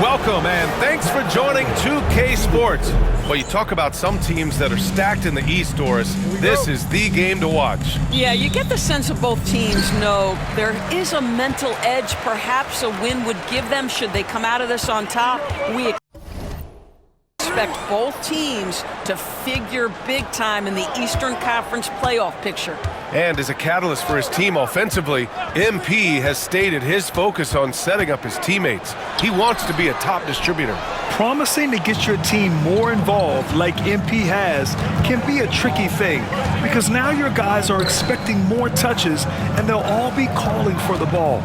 Welcome and thanks for joining 2K Sports. Well, you talk about some teams that are stacked in the East, Doris. This is the game to watch. Yeah, you get the sense that both teams know there is a mental edge perhaps a win would give them should they come out of this on top. We expect both teams to figure big time in the Eastern Conference playoff picture. And as a catalyst for his team offensively, MP has stated his focus on setting up his teammates. He wants to be a top distributor. Promising to get your team more involved like MP has can be a tricky thing because now your guys are expecting more touches and they'll all be calling for the ball.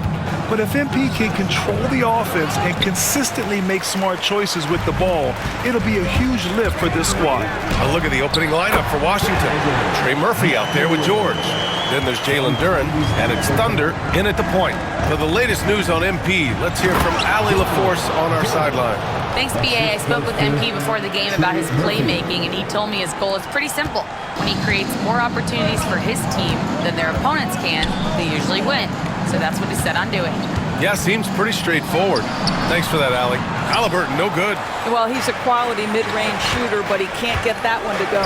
But if MP can control the offense and consistently make smart choices with the ball, it'll be a huge lift for this squad. A look at the opening lineup for Washington. Trey Murphy out there with George. Then there's Jalen Duren, and it's Thunder in at the point. For the latest news on MP, let's hear from Allie LaForce on our sideline. Thanks, BA. I spoke with MP before the game about his playmaking, and he told me his goal is pretty simple. When he creates more opportunities for his team than their opponents can, they usually win. So that's what he's set on doing. Yeah, seems pretty straightforward. Thanks for that, Allie. Halliburton, no good. Well, he's a quality mid-range shooter, but he can't get that one to go.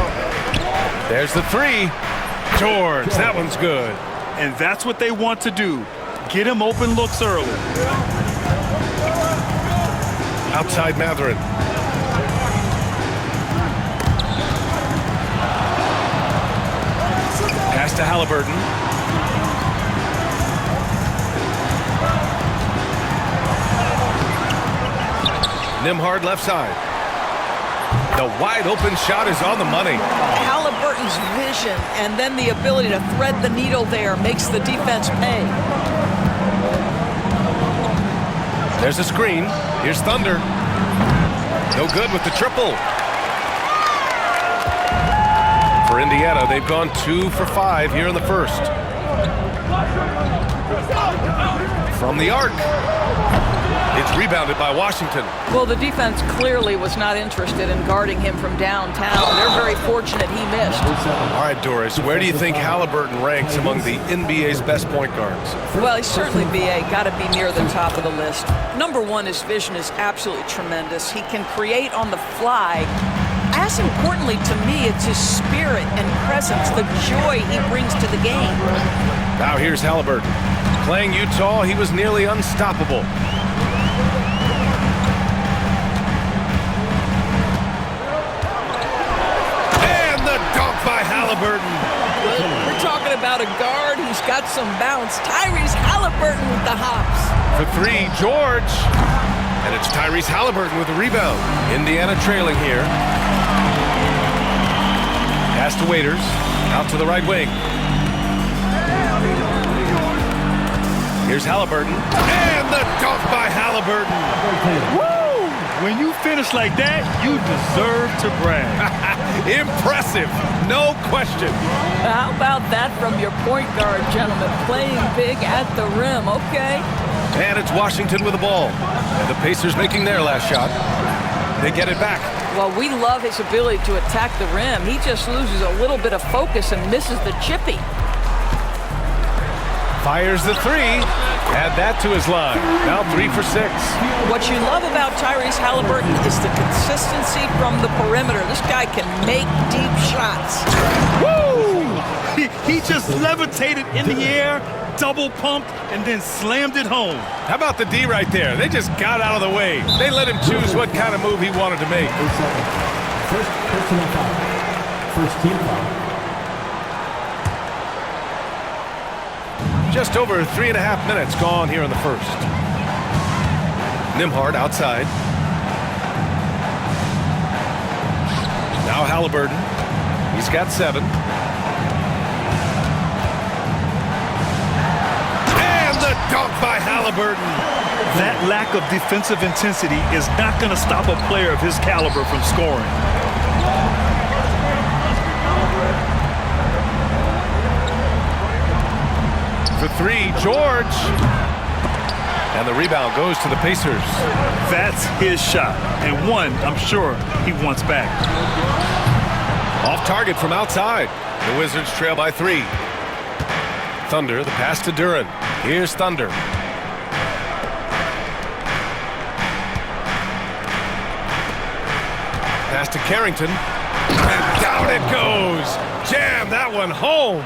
There's the three. George, that one's good. And that's what they want to do. Get him open looks early. Outside Mathurin. Pass to Halliburton. Nembhard left side. The wide open shot is on the money. Halliburton's vision and then the ability to thread the needle there makes the defense pay. There's a screen. Here's Thunder. No good with the triple. For Indiana, they've gone 2 for 5 here in the first. From the arc. It's rebounded by Washington. Well, the defense clearly was not interested in guarding him from downtown. They're very fortunate he missed. All right, Doris, where do you think Halliburton ranks among the NBA's best point guards? Well, he's certainly, BA, got to be near the top of the list. Number one, his vision is absolutely tremendous. He can create on the fly. As importantly to me, it's his spirit and presence, the joy he brings to the game. Now here's Halliburton. Playing Utah, he was nearly unstoppable. And the dunk by Halliburton. We're talking about a guard who's got some bounce. Tyrese Halliburton with the hops. For three, George. And it's Tyrese Halliburton with the rebound. Indiana trailing here. Pass to Waiters. Out to the right wing. Here's Halliburton. And the dunk by Halliburton. Woo! When you finish like that, you deserve to brag. Impressive, no question. How about that from your point guard, gentlemen? Playing big at the rim, okay? And it's Washington with the ball. And the Pacers making their last shot. They get it back. Well, we love his ability to attack the rim. He just loses a little bit of focus and misses the chippy. Fires the three. Add that to his line. Now 3 for 6. What you love about Tyrese Halliburton is the consistency from the perimeter. This guy can make deep shots. Woo! He just levitated in the air, double pumped, and then slammed it home. How about the D right there? They just got out of the way. They let him choose what kind of move he wanted to make. First personal foul. First team foul. Just over 3.5 minutes gone here in the first. Nembhard outside. Now Halliburton. He's got 7. And the dunk by Halliburton. That lack of defensive intensity is not going to stop a player of his caliber from scoring. For 3, George. And the rebound goes to the Pacers. That's his shot, and one I'm sure he wants back. Off target from outside. The Wizards trail by 3. Thunder, the pass to Duren. Here's Thunder. Pass to Carrington. And down it goes. Jam that one home.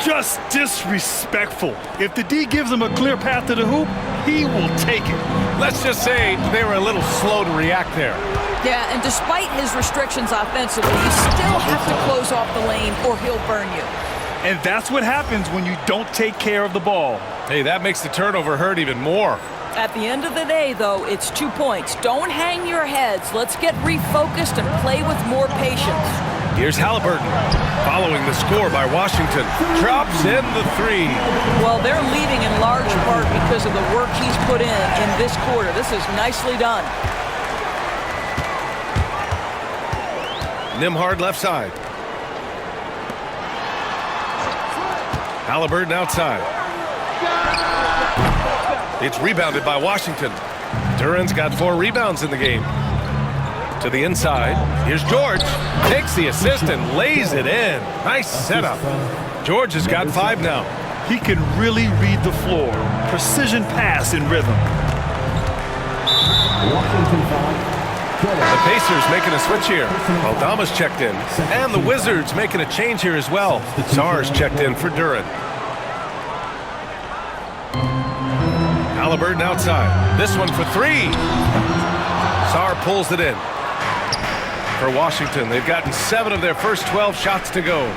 Just disrespectful. If the D gives him a clear path to the hoop, he will take it. Let's just say they were a little slow to react there. Yeah, and despite his restrictions offensively, you still have to close off the lane or he'll burn you. And that's what happens when you don't take care of the ball. Hey, that makes the turnover hurt even more. At the end of the day, though, it's 2 points. Don't hang your heads. Let's get refocused and play with more patience. Here's Halliburton, following the score by Washington. Drops in the 3. Well, they're leading in large part because of the work he's put in this quarter. This is nicely done. Nembhard left side. Halliburton outside. It's rebounded by Washington. Duren's got 4 rebounds in the game. To the inside. Here's George. Takes the assist and lays it in. Nice setup. George has got 5 now. He can really read the floor. Precision pass in rhythm. Washington foul. The Pacers making a switch here. Aldama's checked in. And the Wizards making a change here as well. Sarr's checked in for Duren. Halliburton outside. This one for 3. Sarr pulls it in. For Washington, they've gotten 7 of their first 12 shots to go.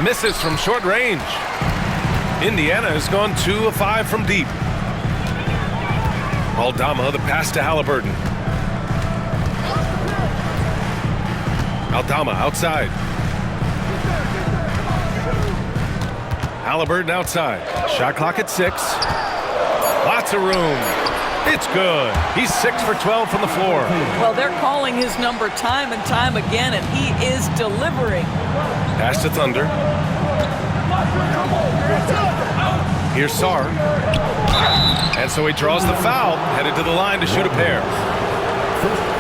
Misses from short range. Indiana has gone 2 of 5 from deep. Aldama, the pass to Halliburton. Aldama outside. Halliburton outside. Shot clock at 6. Lots of room. It's good. He's 6 for 12 from the floor. Well, they're calling his number time and time again, and he is delivering. Pass to Thunder. Here's Sarr. And so he draws the foul, headed to the line to shoot a pair.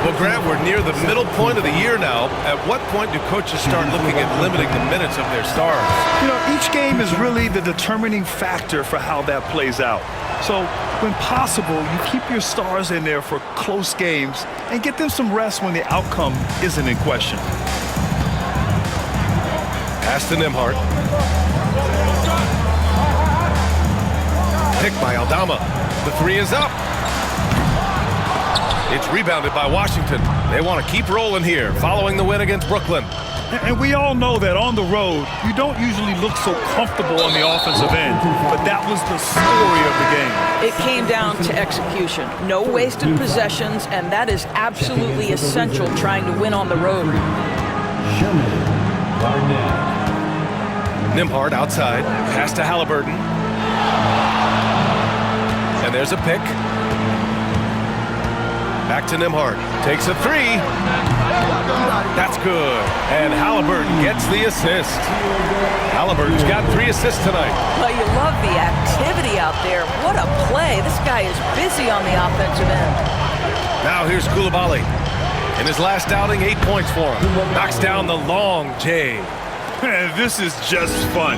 Well, Grant, we're near the middle point of the year now. At what point do coaches start looking at limiting the minutes of their stars? You know, each game is really the determining factor for how that plays out. So, when possible, you keep your stars in there for close games and get them some rest when the outcome isn't in question. Pass to Nembhard. Picked by Aldama. The 3 is up. It's rebounded by Washington. They want to keep rolling here, following the win against Brooklyn. And we all know that on the road, you don't usually look so comfortable on the offensive end. But that was the story of the game. It came down to execution. No wasted possessions, and that is absolutely essential trying to win on the road. Sherman Barnett. Nembhard outside. Pass to Halliburton. And there's a pick. Back to Nembhard. Takes a three. That's good. And Halliburton gets the assist. Halliburton's got 3 assists tonight. Well, you love the activity out there. What a play. This guy is busy on the offensive end. Now here's Coulibaly. In his last outing, 8 points for him. Knocks down the long J. This is just fun.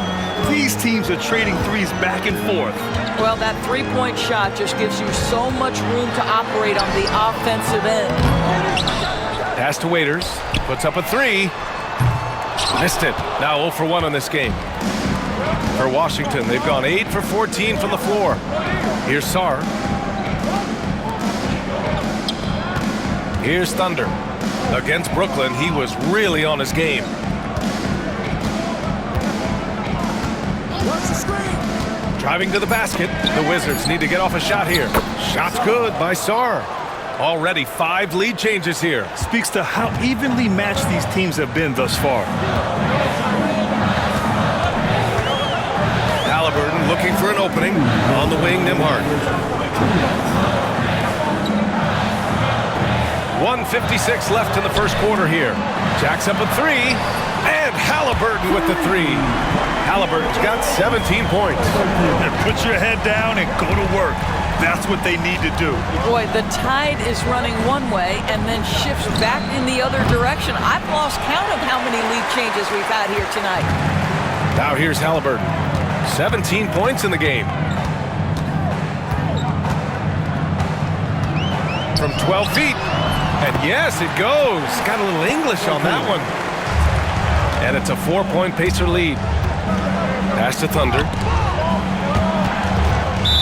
These teams are trading threes back and forth. Well, that three-point shot just gives you so much room to operate on the offensive end. Pass to Waiters. Puts up a 3. Missed it. Now 0 for 1 in this game. For Washington, they've gone 8 for 14 from the floor. Here's Sarr. Here's Thunder. Against Brooklyn, he was really on his game. Driving to the basket. The Wizards need to get off a shot here. Shot's good by Sarr. Already 5 lead changes here. Speaks to how evenly matched these teams have been thus far. Halliburton looking for an opening. On the wing, Nembhard. 1:56 left in the first quarter here. Jacks up a 3. And Halliburton with the 3. Halliburton's got 17 points. And put your head down and go to work. That's what they need to do. Boy, the tide is running one way and then shifts back in the other direction. I've lost count of how many lead changes we've had here tonight. Now here's Halliburton. 17 points in the game. From 12 feet. And yes, it goes. Got a little English on that one. And it's a 4-point Pacer lead. Pass to Thunder.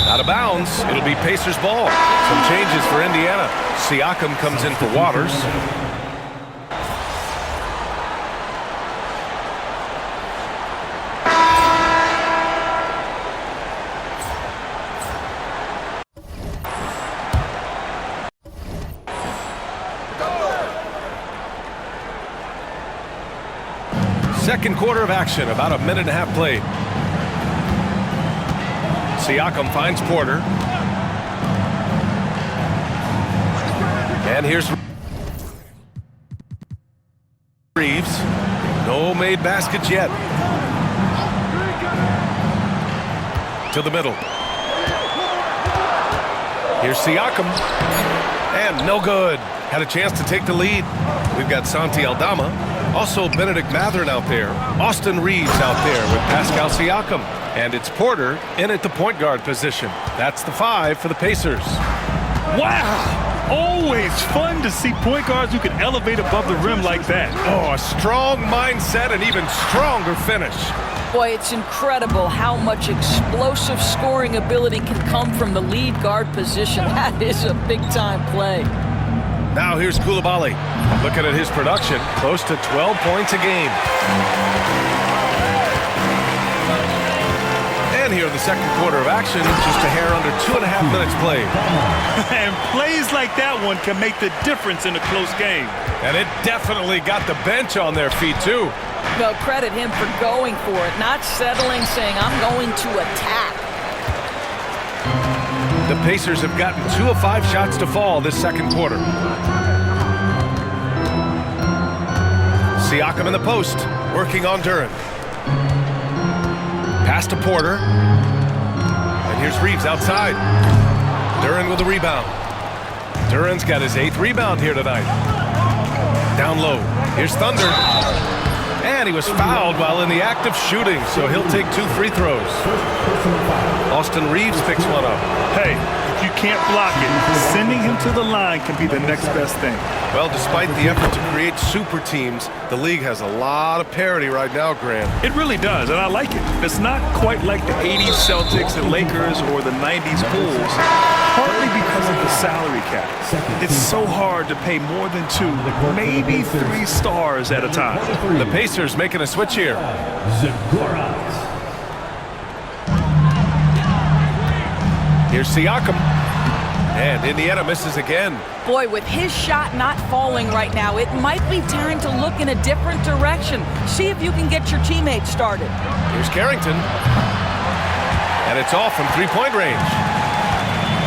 Out of bounds. It'll be Pacers ball. Some changes for Indiana. Siakam comes in for Waters. Second quarter of action, about a minute and a half played. Siakam finds Porter. And here's Reeves. No made baskets yet. To the middle. Here's Siakam. And no good. Had a chance to take the lead. We've got Santi Aldama. Also Benedict Mathurin out there. Austin Reeves out there with Pascal Siakam. And it's Porter in at the point guard position. That's the 5 for the Pacers. Wow! Always fun to see point guards who can elevate above the rim like that. Oh, a strong mindset and even stronger finish. Boy, it's incredible how much explosive scoring ability can come from the lead guard position. That is a big-time play. Now here's Coulibaly. Looking at his production, close to 12 points a game. And here in the second quarter of action, just a hair under 2.5 minutes played. And plays like that one can make the difference in a close game. And it definitely got the bench on their feet, too. Well, credit him for going for it, not settling, saying, I'm going to attack. The Pacers have gotten 2 of 5 shots to fall this second quarter. Siakam in the post, working on Duren. Pass to Porter. And here's Reeves outside. Duren with a rebound. Duren's got his 8th rebound here tonight. Down low. Here's Thunder. And he was fouled while in the act of shooting, so he'll take 2 free throws. Austin Reeves picks one up. Hey, if you can't block it, sending him to the line can be the next best thing. Well, despite the effort to create super teams, the league has a lot of parity right now, Grant. It really does, and I like it. It's not quite like the 80s Celtics and Lakers or the 90s Bulls, partly because of the salary cap. It's so hard to pay more than 2, maybe 3 stars at a time. The Pacers making a switch here. Here's Siakam. And Indiana misses again. Boy, with his shot not falling right now, it might be time to look in a different direction. See if you can get your teammates started. Here's Carrington. And it's off from 3-point range.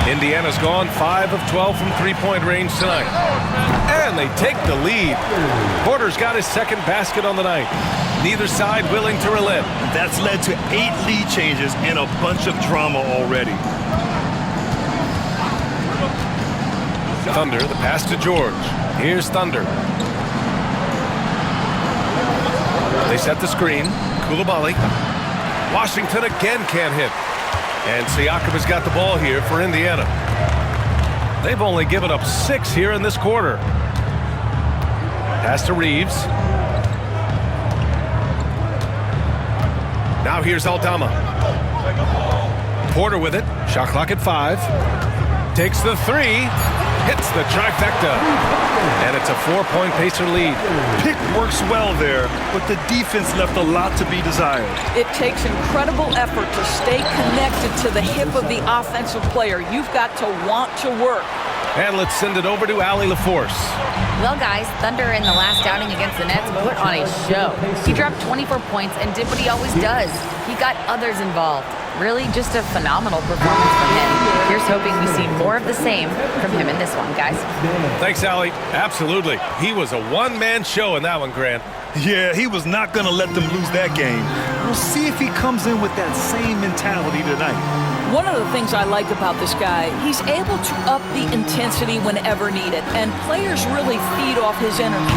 Indiana's gone 5 of 12 from three-point range tonight. And they take the lead. Porter's got his second basket on the night. Neither side willing to relent. That's led to 8 lead changes and a bunch of drama already. Thunder, the pass to George. Here's Thunder. They set the screen. Coulibaly. Washington again can't hit. And Siakam has got the ball here for Indiana. They've only given up 6 here in this quarter. Pass to Reeves. Now here's Aldama. Porter with it. Shot clock at 5. Takes the 3. Hits the trifecta. And it's a 4-point Pacer lead. Pick works well there, but the defense left a lot to be desired. It takes incredible effort to stay connected to the hip of the offensive player. You've got to want to work. And let's send it over to Allie LaForce. Well, guys, Thunder in the last outing against the Nets put on a show. He dropped 24 points and did what he always does. He got others involved. Really just a phenomenal performance from him. Here's hoping we see more of the same from him in this one, guys. Thanks, Allie. Absolutely. He was a one-man show in that one, Grant. Yeah, he was not going to let them lose that game. We'll see if he comes in with that same mentality tonight. One of the things I like about this guy, he's able to up the intensity whenever needed, and players really feed off his energy.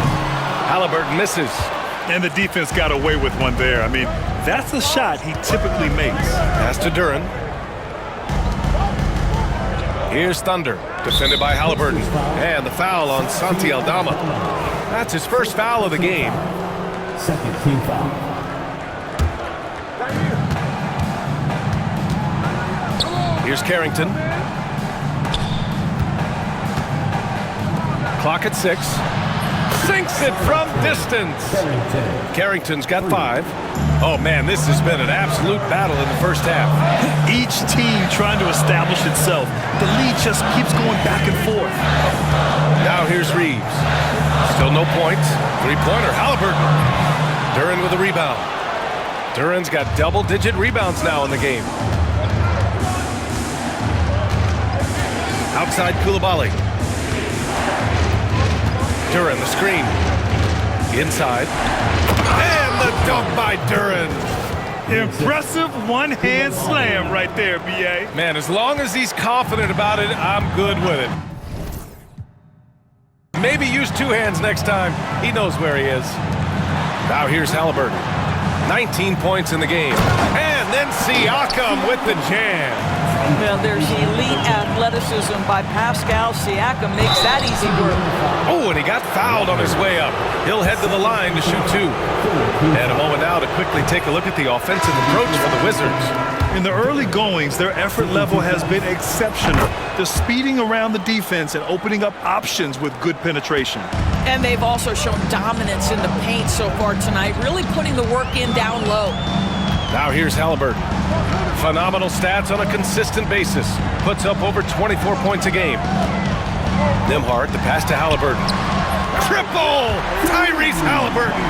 Halliburton misses. And the defense got away with one there. I mean, that's a shot he typically makes. Pass to Duren. Here's Thunder, defended by Halliburton. And the foul on Santi Aldama. That's his first foul of the game. Second team foul. Here's Carrington. Clock at 6. Sinks it from distance. Carrington's got 5. Oh, man, this has been an absolute battle in the first half. Each team trying to establish itself. The lead just keeps going back and forth. Now here's Reeves. Still no points. Three-pointer, Halliburton. Duren with a rebound. Duren's got double-digit rebounds now in the game. Outside Coulibaly. Duren, the screen. Inside. And the dunk by Duren. Impressive one-hand slam right there, B.A. Man, as long as he's confident about it, I'm good with it. Maybe use 2 hands next time. He knows where he is. Now here's Halliburton. 19 points in the game. And then Siakam with the jam. Well, there's elite athleticism by Pascal Siakam. Makes that easy work. Oh, and he got fouled on his way up. He'll head to the line to shoot 2. And a moment now to quickly take a look at the offensive approach for the Wizards. In the early goings, their effort level has been exceptional. They're speeding around the defense and opening up options with good penetration. And they've also shown dominance in the paint so far tonight, really putting the work in down low. Now here's Halliburton. Phenomenal stats on a consistent basis. Puts up over 24 points a game. Nembhard, the pass to Halliburton. Triple! Tyrese Halliburton!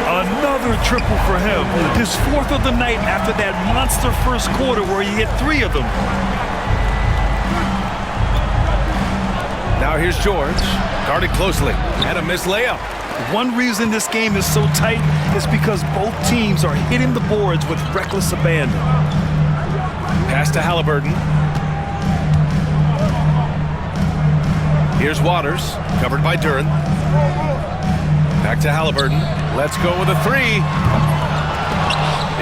Another triple for him. His 4th of the night after that monster first quarter where he hit 3 of them. Now here's George. Guarded closely. And a missed layup. One reason this game is so tight is because both teams are hitting the boards with reckless abandon. Pass to Halliburton. Here's Waters, covered by Duren. Back to Halliburton. Let's go with a 3.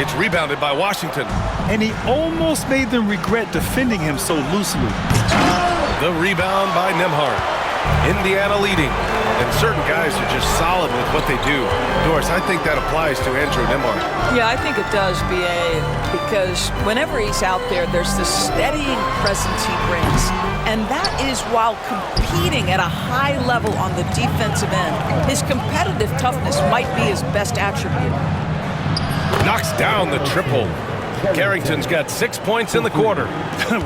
It's rebounded by Washington. And he almost made them regret defending him so loosely. The rebound by Nembhard. Indiana leading. And certain guys are just solid with what they do. Doris, I think that applies to Andrew Nembhard. Yeah, I think it does, B.A., because whenever he's out there, there's this steadying presence he brings. And that is while competing at a high level on the defensive end. His competitive toughness might be his best attribute. Knocks down the triple. Carrington's got 6 points in the quarter.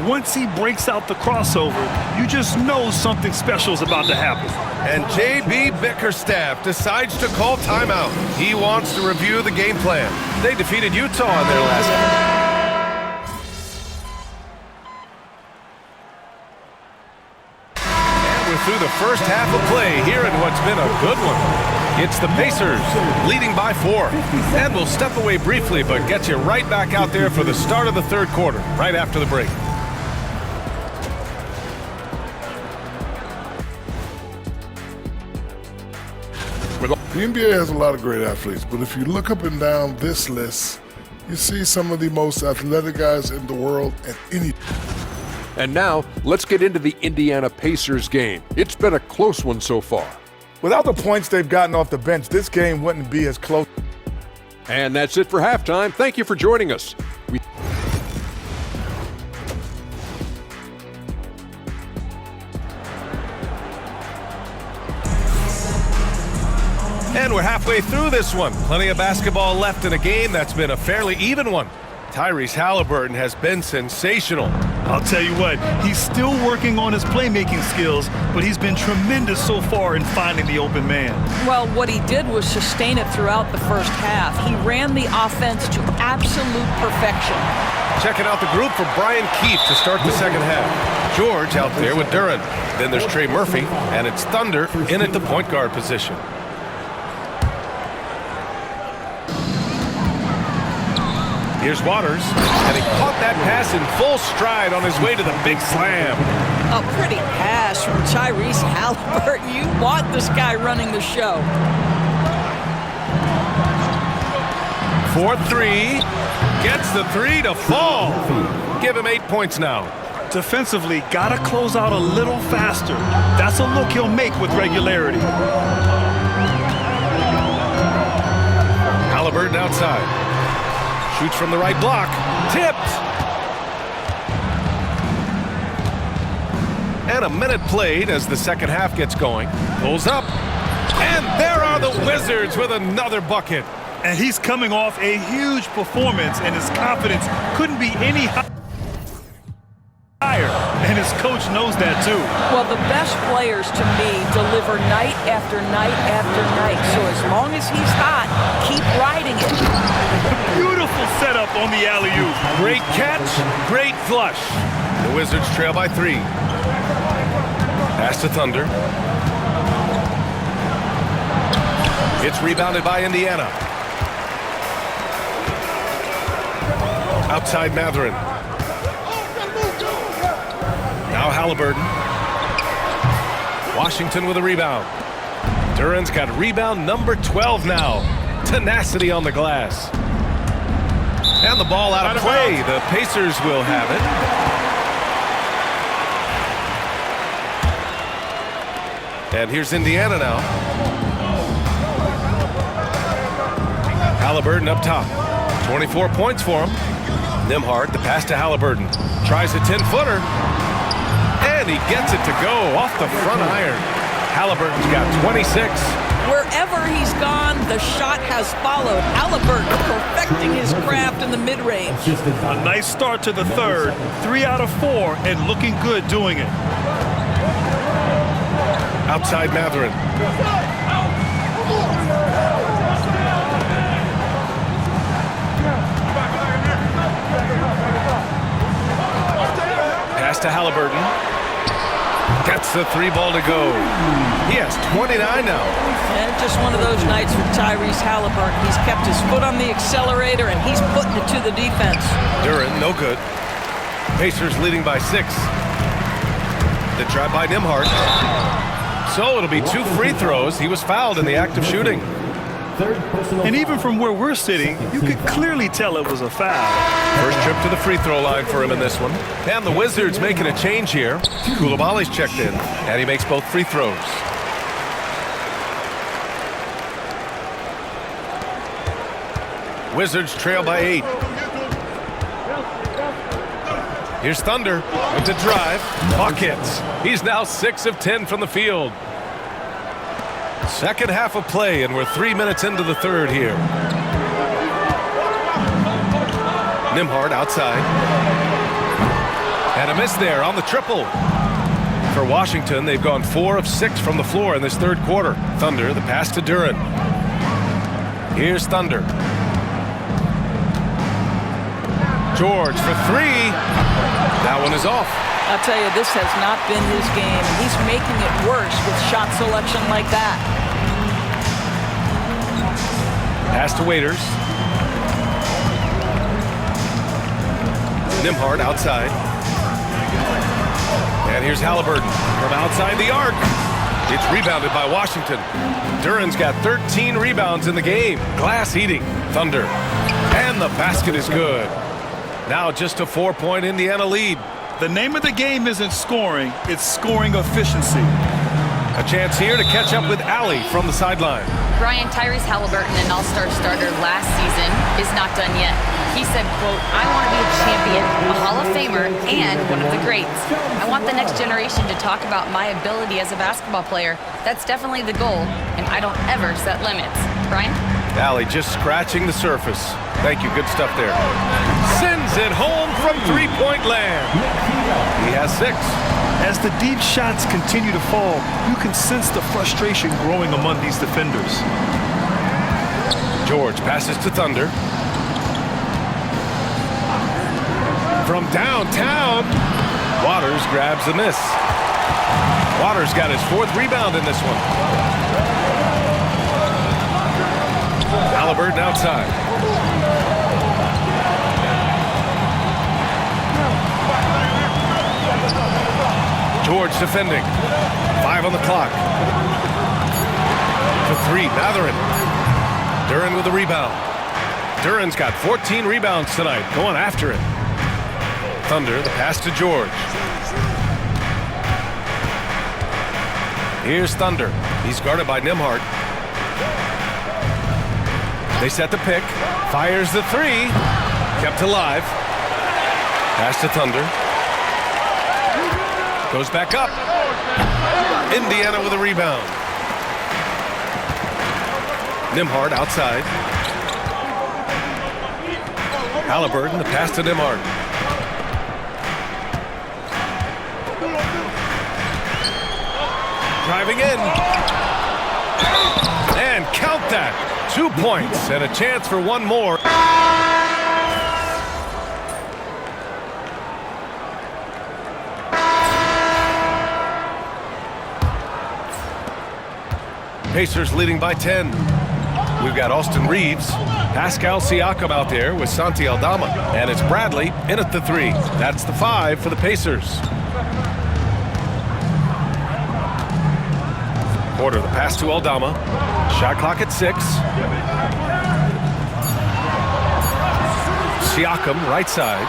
Once he breaks out the crossover, you just know something special is about to happen. And J.B. Bickerstaff decides to call timeout. He wants to review the game plan. They defeated Utah in their last game. first half of play here in what's been a good one. It's the Pacers leading by 4. And we'll step away briefly, but get you right back out there for the start of the third quarter, right after the break. The NBA has a lot of great athletes, but if you look up and down this list, you see some of the most athletic guys in the world at any. And now, let's get into the Indiana Pacers game. It's been a close one so far. Without the points they've gotten off the bench, this game wouldn't be as close. And that's it for halftime. Thank you for joining us. And we're halfway through this one. Plenty of basketball left in a game that's been a fairly even one. Tyrese Halliburton has been sensational. I'll tell you what, he's still working on his playmaking skills, but he's been tremendous so far in finding the open man. Well, what he did was sustain it throughout the first half. He ran the offense to absolute perfection. Checking out the group for Brian Keefe to start the second half. George out there with Duren. Then there's Trey Murphy, and it's Thunder in at the point guard position. Here's Waters, and he caught that pass in full stride on his way to the big slam. A pretty pass from Tyrese Halliburton. You want this guy running the show. 4-3, gets the 3 to fall. Give him 8 points now. Defensively, gotta close out a little faster. That's a look he'll make with regularity. Halliburton outside. Shoots from the right block. Tipped. And a minute played as the second half gets going. Pulls up. And there are the Wizards with another bucket. And he's coming off a huge performance, and his confidence couldn't be any higher. And his coach knows that too. Well, the best players to me deliver night after night after night. So as long as he's hot, keep riding it. Beautiful setup on the alley-oop. Great catch, great flush. The Wizards trail by 3. Pass to Thunder. It's rebounded by Indiana. Outside Mathurin. Now Halliburton. Washington with a rebound. Duren's got rebound number 12 now. Tenacity on the glass. And the ball out of play. The Pacers will have it. And here's Indiana now. Halliburton up top. 24 points for him. Nembhard, the pass to Halliburton. Tries a 10-footer. And he gets it to go off the front iron. Halliburton's got 26. Wherever he's gone, the shot has followed. Halliburton perfecting his craft in the mid-range. A nice start to the third. 3 out of 4, and looking good doing it. Outside Mathurin. Pass to Halliburton. Gets the 3 ball to go. He has 29 now. And just one of those nights for Tyrese Halliburton. He's kept his foot on the accelerator, and he's putting it to the defense. Duren, no good. Pacers leading by 6. The drive by Nembhard. So it'll be 2 free throws. He was fouled in the act of shooting. And even from where we're sitting, you could clearly tell it was a foul. First trip to the free throw line for him in this one. And the Wizards making a change here. Koulibaly's checked in, and he makes both free throws. Wizards trail by 8. Here's Thunder with the drive. Buckets. He's now 6 of 10 from the field. Second half of play, and we're 3 minutes into the third here. Nembhard outside. And a miss there on the triple. For Washington, they've gone 4 of 6 from the floor in this third quarter. Thunder, the pass to Duren. Here's Thunder. George for 3. That one is off. I'll tell you, this has not been his game. He's making it worse with shot selection like that. Pass to Waiters. Nembhard outside. And here's Halliburton from outside the arc. It's rebounded by Washington. Duren's got 13 rebounds in the game. Glass eating. Thunder. And the basket is good. Now just a 4-point Indiana lead. The name of the game isn't scoring, it's scoring efficiency. A chance here to catch up with Allie from the sideline. Brian, Tyrese Halliburton, an all-star starter last season, is not done yet. He said, quote, "I want to be a champion, a Hall of Famer, and one of the greats. I want the next generation to talk about my ability as a basketball player. That's definitely the goal, and I don't ever set limits." Brian? Allie just scratching the surface. Thank you, good stuff there. Sends it home from three-point land. He has 6. As the deep shots continue to fall, you can sense the frustration growing among these defenders. George passes to Thunder. From downtown, Waters grabs the miss. Waters got his 4th rebound in this one. Halliburton outside. George defending. 5 on the clock. To 3, Mathurin. Duren with a rebound. Duren's got 14 rebounds tonight, going after it. Thunder, the pass to George. Here's Thunder. He's guarded by Nembhard. They set the pick. Fires the 3. Kept alive. Pass to Thunder. Goes back up. Indiana with a rebound. Nembhard outside. Halliburton, the pass to Nembhard. Driving in. And count that. 2 points and a chance for one more. Pacers leading by 10. We've got Austin Reeves, Pascal Siakam out there with Santi Aldama, and it's Bradley in at the 3. That's the 5 for the Pacers. Porter, the pass to Aldama. Shot clock at 6. Siakam, right side.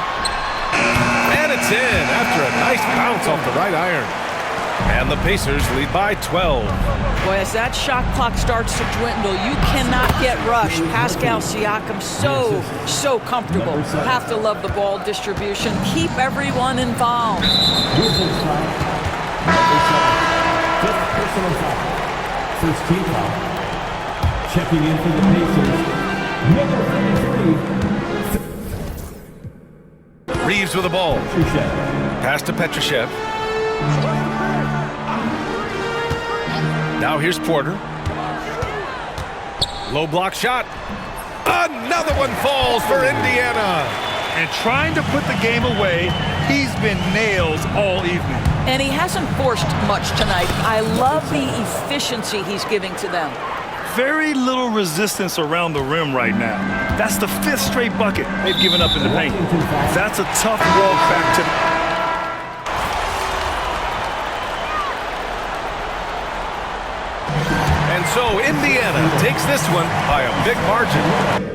And it's in after a nice bounce off the right iron. And the Pacers lead by 12. Boy, as that shot clock starts to dwindle, you cannot get rushed. Pascal Siakam so comfortable. Have to love the ball distribution. Keep everyone involved. First team foul. Checking in for the Pacers, number 33. Reeves with the ball. Pass to Petrushev. Now here's Porter. Low block shot. Another one falls for Indiana. And trying to put the game away, he's been nails all evening. And he hasn't forced much tonight. I love the efficiency he's giving to them. Very little resistance around the rim right now. That's the 5th straight bucket they've given up in the paint. That's a tough walk back to... And so Indiana takes this one by a big margin.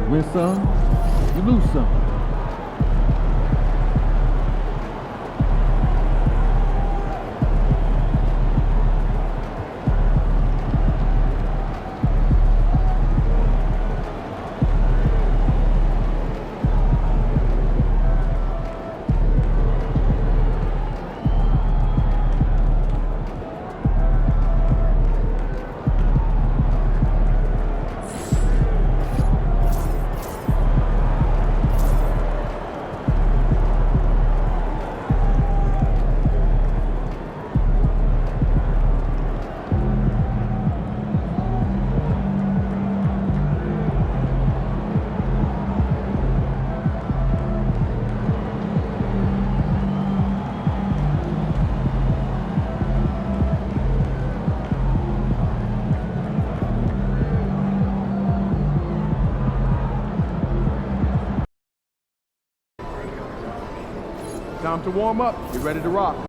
Win some, you lose some. Time to warm up. Get ready to rock.